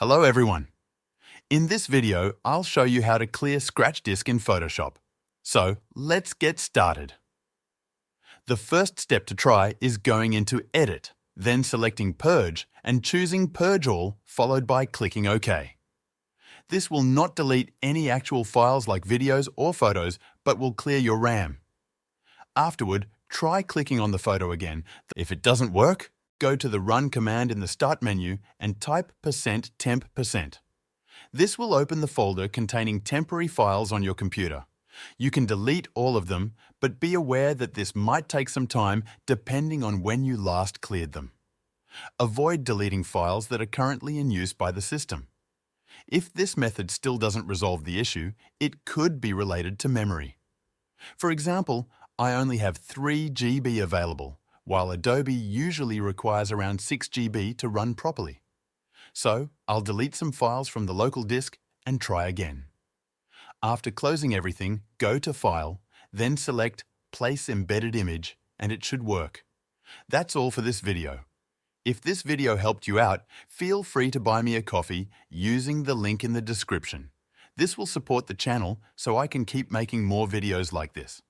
Hello everyone. In this video, I'll show you how to clear scratch disk in Photoshop. So let's get started. The first step to try is going into Edit, then selecting Purge and choosing Purge All, followed by clicking OK. This will not delete any actual files like videos or photos, but will clear your RAM. Afterward, try clicking on the photo again. If it doesn't work, go to the Run command in the Start menu and type %temp%. This will open the folder containing temporary files on your computer. You can delete all of them, but be aware that this might take some time depending on when you last cleared them. Avoid deleting files that are currently in use by the system. If this method still doesn't resolve the issue, it could be related to memory. For example, I only have 3 GB available, while Adobe usually requires around 6 GB to run properly. So I'll delete some files from the local disk and try again. After closing everything, go to File, then select Place Embedded Image, and it should work. That's all for this video. If this video helped you out, feel free to buy me a coffee using the link in the description. This will support the channel so I can keep making more videos like this.